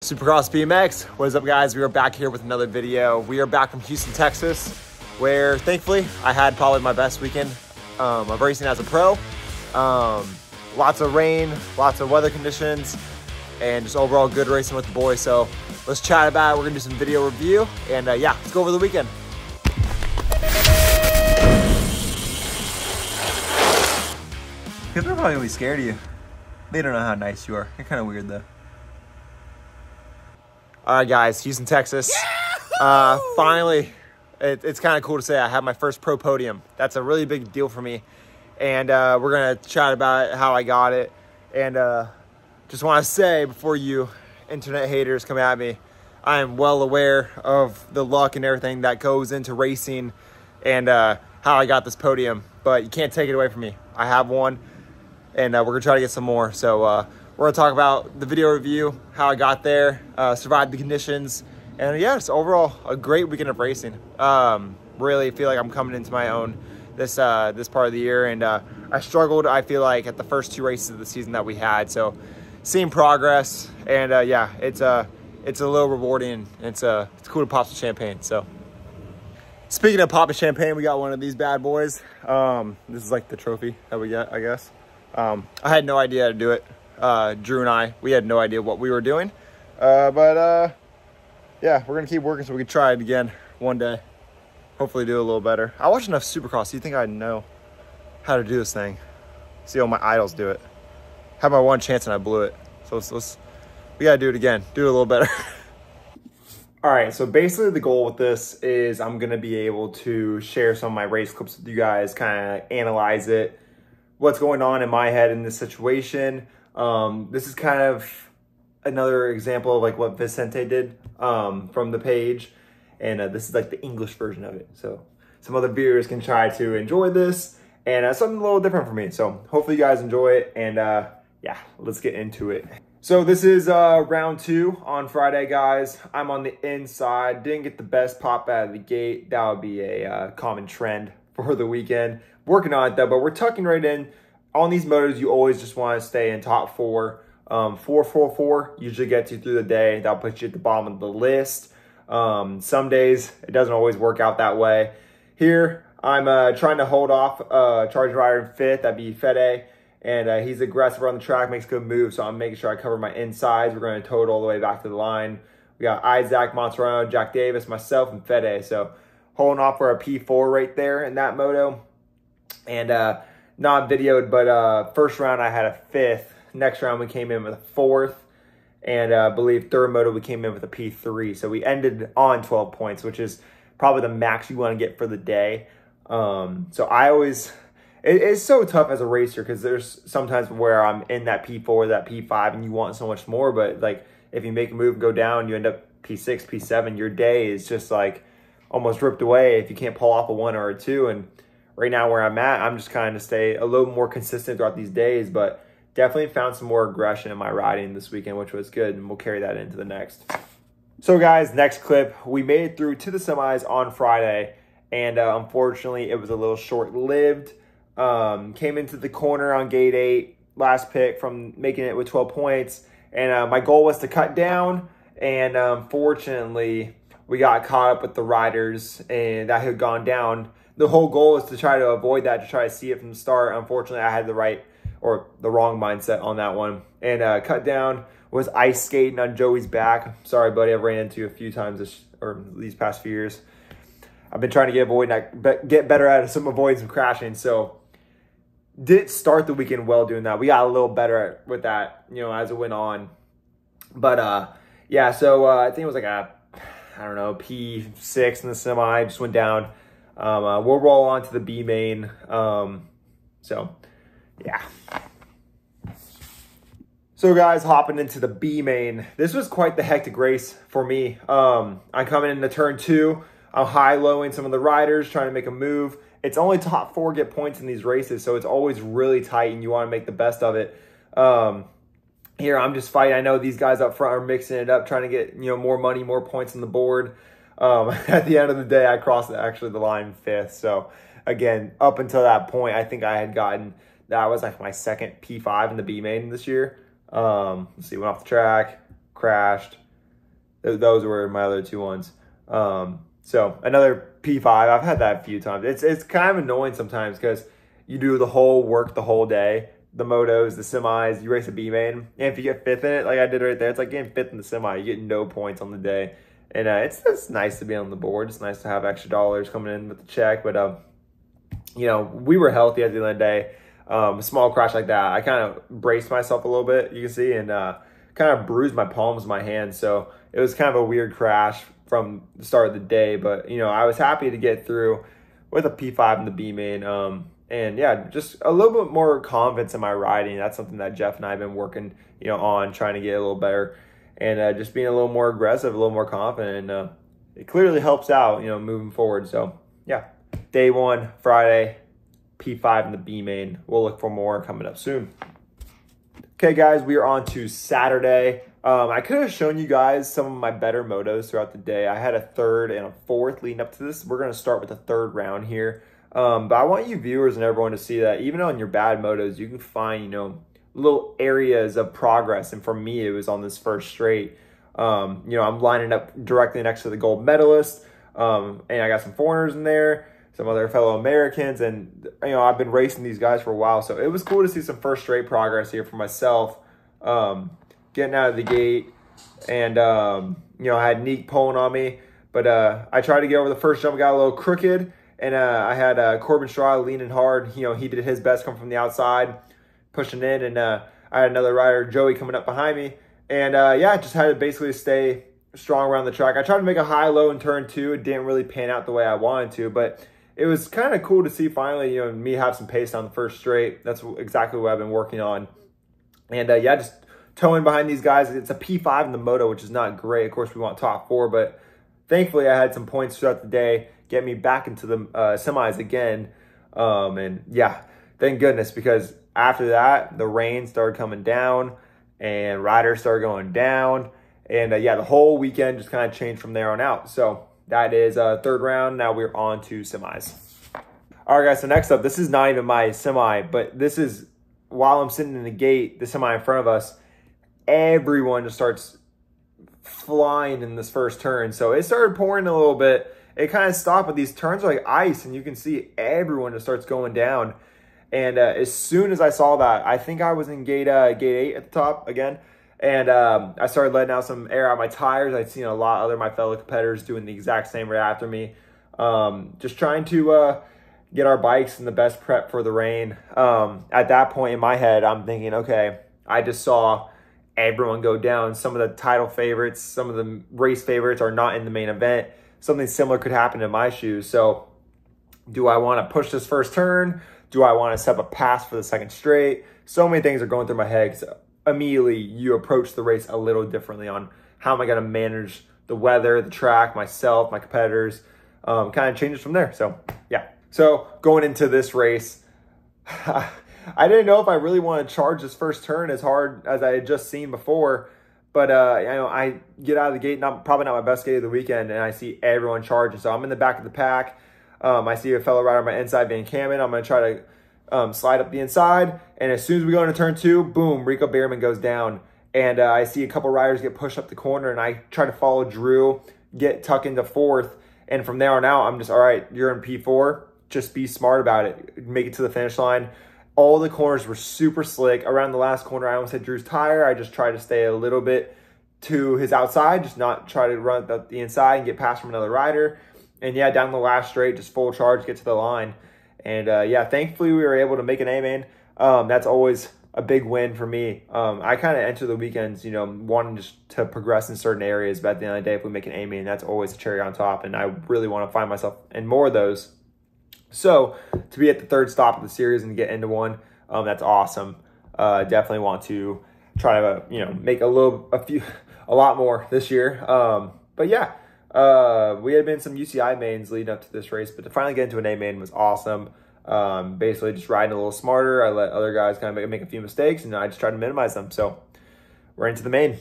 Supercross BMX. What is up, guys? We are back here with another video. We are back from Houston, Texas, where thankfully I had probably my best weekend of racing as a pro. Lots of rain, lots of weather conditions, and just overall good racing with the boys. So let's chat about it. We're gonna do some video review, and yeah, let's go over the weekend. Because they're probably gonna be scared of you. They don't know how nice you are. You're kind of weird though. All right, guys, Houston, Texas. Finally, it's kind of cool to say I have my first pro podium. That's a really big deal for me. And we're going to chat about how I got it. And just want to say, before you internet haters come at me, I am well aware of the luck and everything that goes into racing and how I got this podium. But you can't take it away from me. I have one, and we're going to try to get some more. So we're going to talk about the video review, how I got there, survived the conditions, and yeah, it's overall a great weekend of racing. Really feel like I'm coming into my own this part of the year, and I struggled, I feel like, at the first two races of the season that we had. So seeing progress, and yeah, it's a little rewarding. It's cool to pop some champagne. So speaking of popping champagne, we got one of these bad boys. This is like the trophy that we get, I guess. I had no idea how to do it. Drew and we had no idea what we were doing. But yeah, we're going to keep working so we can try it again one day. Hopefully do a little better. I watched enough Supercross. You think I'd know how to do this thing? See all my idols do it. Had my one chance and I blew it. So we got to do it again. Do it a little better. All right, so basically the goal with this is I'm going to be able to share some of my race clips with you guys, kind of analyze it, what's going on in my head in this situation. This is kind of another example of like what Vicente did from the page, and this is like the English version of it. So some other viewers can try to enjoy this, and something a little different for me. So hopefully you guys enjoy it, and yeah, let's get into it. So this is round 2 on Friday, guys. I'm on the inside. Didn't get the best pop out of the gate. That would be a common trend for the weekend. Working on it though, but we're tucking right in. On these motos, you always just want to stay in top 4. 4 usually gets you through the day. That'll put you at the bottom of the list. Some days, it doesn't always work out that way. Here, I'm trying to hold off Charge Rider in 5th. That'd be Fede. And he's aggressive on the track, makes good moves. So I'm making sure I cover my insides. We're going to tow it all the way back to the line. We got Isaac, Monterano, Jack Davis, myself, and Fede. So holding off for a P4 right there in that moto. And not videoed, but first round I had a 5th. Next round we came in with a 4th. And I believe third moto we came in with a P3. So we ended on 12 points, which is probably the max you want to get for the day. So I always, it's so tough as a racer because there's sometimes where I'm in that P4, that P5, and you want so much more. But like if you make a move and go down, you end up P6, P7. Your day is just like almost ripped away if you can't pull off a 1 or a 2. And right now where I'm at, I'm just kind of stay a little more consistent throughout these days, but definitely found some more aggression in my riding this weekend, which was good, and we'll carry that into the next. So guys, next clip, we made it through to the semis on Friday, and unfortunately it was a little short-lived. Came into the corner on gate 8, last pick from making it with 12 points, and my goal was to cut down, and unfortunately we got caught up with the riders, and that had gone down. The whole goal is to try to avoid that, to try to see it from the start. Unfortunately, I had the right or the wrong mindset on that one. And cut down, was ice skating on Joey's back. Sorry, buddy, I've ran into you a few times these past few years. I've been trying to get better at avoiding some crashing. So didn't start the weekend well doing that. We got a little better with that, you know, as it went on. But yeah, so I think it was like a, I don't know, P6 in the semi. Just went down. We'll roll on to the B main. So yeah. So guys, hopping into the B main. This was quite the hectic race for me. I'm coming into turn 2. I'm high-lowing some of the riders, trying to make a move. It's only top 4 get points in these races, so it's always really tight and you want to make the best of it. Here I'm just fighting. I know these guys up front are mixing it up, trying to get, you know, more money, more points on the board. At the end of the day, I crossed actually the line 5th. So again, up until that point, I think I had gotten, that was like my second P5 in the B main this year. Let's see, went off the track, crashed, Those were my other two ones. So another P5, I've had that a few times. It's kind of annoying sometimes because you do the whole work the whole day, the motos, the semis, you race a B main, and if you get fifth in it, like I did right there, it's like getting fifth in the semi. You get no points on the day, and it's nice to be on the board. It's nice to have extra dollars coming in with the check, but you know, we were healthy at the end of the day. A small crash like that, I kind of braced myself a little bit, you can see, and kind of bruised my palms, my hands. So it was kind of a weird crash from the start of the day, but you know, I was happy to get through with a P5 in the B main. And yeah, just a little bit more confidence in my riding. That's something that Jeff and I have been working, you know, on trying to get a little better, and just being a little more aggressive, a little more confident. And it clearly helps out, you know, moving forward. So yeah, day one, Friday, P5 in the B main. We'll look for more coming up soon. Okay, guys, we are on to Saturday. I could have shown you guys some of my better motos throughout the day. I had a third and a fourth leading up to this. We're going to start with the third round here. But I want you viewers and everyone to see that even on your bad motos, you can find, you know, little areas of progress. And for me, it was on this first straight. You know, I'm lining up directly next to the gold medalist. And I got some foreigners in there, some other fellow Americans. And, you know, I've been racing these guys for a while. So it was cool to see some first straight progress here for myself. Getting out of the gate. And, you know, I had Neek pulling on me. But I tried to get over the first jump, got a little crooked. And I had Corbin Straw leaning hard. You know, he did his best, come from the outside, pushing in. And I had another rider, Joey, coming up behind me. And yeah, I just had to basically stay strong around the track. I tried to make a high-low in turn 2. It didn't really pan out the way I wanted to. But it was kind of cool to see finally, you know, me have some pace on the first straight. That's exactly what I've been working on. And yeah, just towing behind these guys. It's a P5 in the moto, which is not great. Of course, we want top 4. But thankfully, I had some points throughout the day, get me back into the semis again. And yeah, thank goodness, because after that, the rain started coming down and riders started going down. And yeah, the whole weekend just kind of changed from there on out. So that is third round. Now we're on to semis. All right, guys, so next up, this is not even my semi, but this is while I'm sitting in the gate, the semi in front of us, everyone just starts flying in this first turn. So it started pouring a little bit. It kind of stopped, but these turns are like ice, and you can see everyone just starts going down. And as soon as I saw that, I think I was in gate 8 at the top again, and I started letting out some air out of my tires. I'd seen a lot of other my fellow competitors doing the exact same right after me. Just trying to get our bikes in the best prep for the rain. At that point in my head, I'm thinking, okay, I just saw everyone go down. Some of the title favorites, some of the race favorites are not in the main event. Something similar could happen in my shoes. So do I want to push this first turn? Do I want to set up a pass for the second straight? So many things are going through my head. So immediately you approach the race a little differently on how am I going to manage the weather, the track, myself, my competitors. Kind of changes from there. So yeah. So going into this race, I didn't know if I really want to charge this first turn as hard as I had just seen before. But, you know, I get out of the gate, probably not my best gate of the weekend, and I see everyone charging. So I'm in the back of the pack. I see a fellow rider on my inside, Van Kamen. I'm going to try to slide up the inside. And as soon as we go into turn 2, boom, Rico Behrman goes down. And I see a couple riders get pushed up the corner, and I try to follow Drew, tuck into 4th. And from there on out, I'm just, all right, you're in P4. Just be smart about it. Make it to the finish line. All the corners were super slick. Around the last corner, I almost hit Drew's tire. I just tried to stay a little bit to his outside, just not try to run up the inside and get past from another rider. And yeah, down the last straight, just full charge, get to the line. And yeah, thankfully we were able to make an A-main. That's always a big win for me. I kind of enter the weekends, you know, wanting just to progress in certain areas. But at the end of the day, if we make an A-main, that's always a cherry on top. And I really want to find myself in more of those. So to be at the third stop of the series and get into one, that's awesome. Definitely want to try to, you know, make a lot more this year. But yeah, we had been some UCI mains leading up to this race, but to finally get into an A main was awesome. Basically just riding a little smarter. I let other guys kind of make a few mistakes, and I just tried to minimize them. So we're into the main.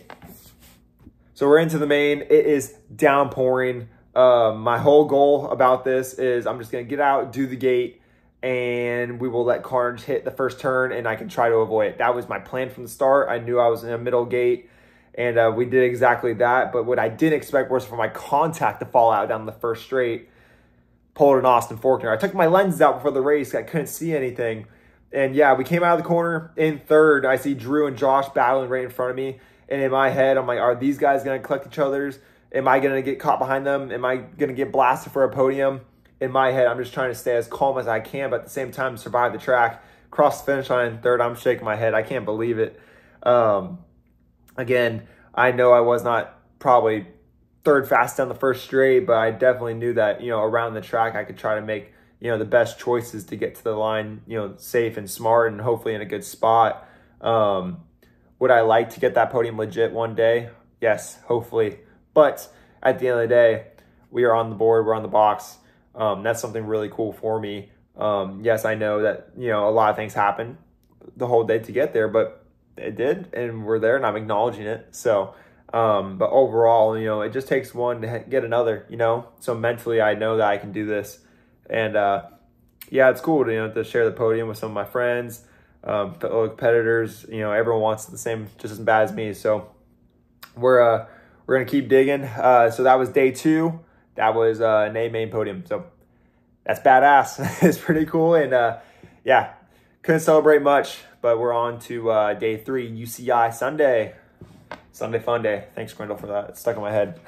It is downpouring. My whole goal about this is I'm just going to get out, do the gate, and we will let carnage hit the first turn, and I can try to avoid it. That was my plan from the start. I knew I was in a middle gate, And we did exactly that. But what I didn't expect was for my contact to fall out down the first straight. Pulled an Austin Faulkner. I took my lenses out before the race. I couldn't see anything. And yeah, we came out of the corner in third. I see Drew and Josh battling right in front of me. And in my head, I'm like, are these guys going to collect each other's? Am I going to get caught behind them? Am I going to get blasted for a podium? In my head, I'm just trying to stay as calm as I can, but at the same time, survive the track. Cross the finish line in third. I'm shaking my head. I can't believe it. Again, I know I was not probably third fast down the first straight, but I definitely knew that, you know, around the track, I could try to make, you know, the best choices to get to the line, you know, safe and smart and hopefully in a good spot. Would I like to get that podium legit one day? Yes, hopefully. But at the end of the day, we are on the board, we're on the box. That's something really cool for me. Yes, I know that, you know, a lot of things happened the whole day to get there, but it did, and we're there, and I'm acknowledging it. So, but overall, you know, it just takes one to get another, you know. So mentally, I know that I can do this. And yeah, it's cool to, you know, to share the podium with some of my friends, fellow competitors. You know, everyone wants the same, just as bad as me. So we're gonna keep digging. So that was day 2. That was an A main podium. So that's badass. It's pretty cool. And yeah, couldn't celebrate much, but we're on to day 3, UCI Sunday. Sunday fun day. Thanks, Grindle, for that. It's stuck in my head.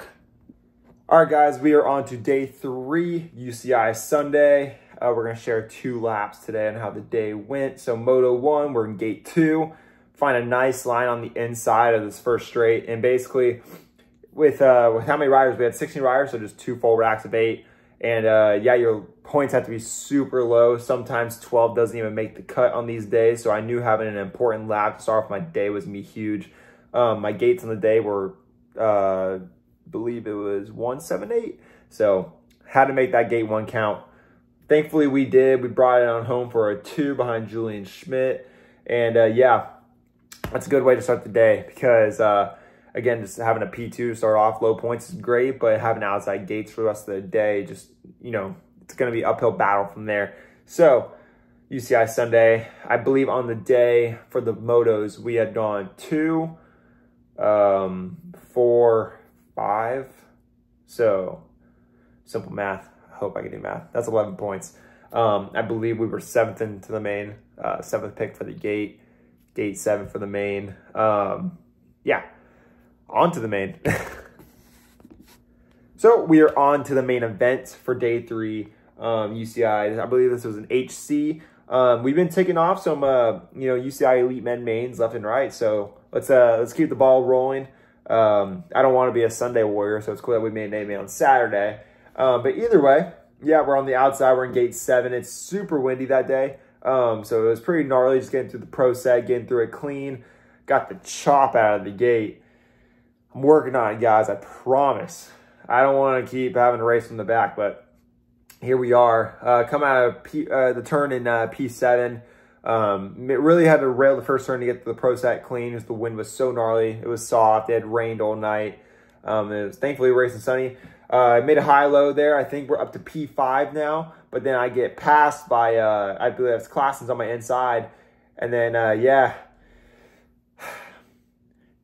All right, guys, we are on to day 3, UCI Sunday. We're going to share 2 laps today on how the day went. So Moto 1, we're in gate 2. Find a nice line on the inside of this first straight. And basically, with how many riders? We had 16 riders, so just 2 full racks of 8. And yeah, your points have to be super low. Sometimes 12 doesn't even make the cut on these days. So I knew having an important lap to start off my day was going to be huge. My gates on the day were, believe it was 178. So had to make that gate 1 count. Thankfully we did. We brought it on home for a 2 behind Julian Schmidt. And yeah, that's a good way to start the day because, again, just having a P2 to start off low points is great, but having outside gates for the rest of the day, just, you know, it's going to be uphill battle from there. So UCI Sunday, I believe on the day for the motos, we had gone 2, 4, 5. So simple math. I hope I can do math. That's 11 points. I believe we were 7th into the main, 7th pick for the gate 7 for the main. Yeah, on to the main. So we are on to the main event for day 3, UCI. I believe this was an HC. We've been taking off some, you know, UCI Elite Men mains left and right. So let's keep the ball rolling. I don't want to be a Sunday warrior, so it's cool that we made an A main on Saturday. But either way, yeah, we're on the outside. We're in gate 7. It's super windy that day. So it was pretty gnarly just getting through the pro set, getting through it clean. Got the chop out of the gate. I'm working on it, guys. I promise. I don't want to keep having to race from the back, but here we are. Come out of the turn in P7. It really had to rail the first turn to get to the pro set clean because the wind was so gnarly. It was soft. It had rained all night. It was thankfully racing sunny. I made a high-low there. I think we're up to P5 now, but then I get passed by, I believe that's Classens on my inside. And then, yeah,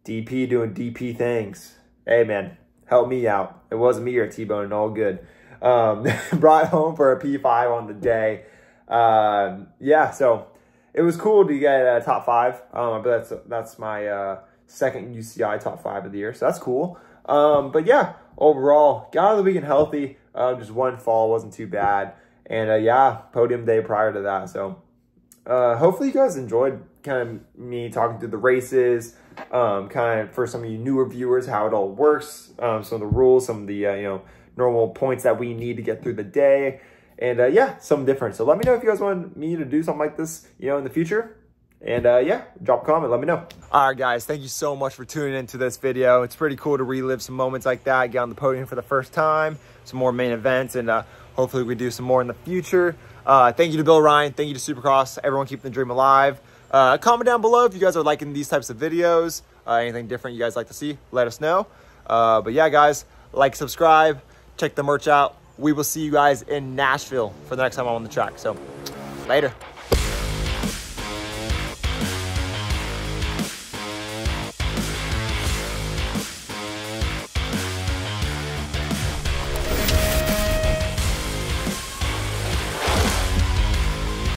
DP doing DP things. Hey, man, help me out. It wasn't me or T-Bone, all good. Brought home for a P5 on the day. Yeah, so it was cool to get a top 5. But that's my second UCI top 5 of the year, so that's cool. But yeah, overall, got out of the weekend healthy. Just 1 fall, wasn't too bad. And yeah, podium day prior to that. So hopefully you guys enjoyed kind of me talking through the races, kind of for some of you newer viewers, how it all works, some of the rules, some of the, you know, normal points that we need to get through the day. And yeah, something different. So let me know if you guys want me to do something like this, you know, in the future. And yeah, drop a comment, let me know. All right, guys, thank you so much for tuning into this video. It's pretty cool to relive some moments like that, get on the podium for the first time, some more main events, and hopefully we do some more in the future. Thank you to Bill Ryan, thank you to Supercross, everyone keeping the dream alive. Comment down below if you guys are liking these types of videos, anything different you guys like to see, let us know. But yeah, guys, like, subscribe, check the merch out. We will see you guys in Nashville for the next time I'm on the track. So later.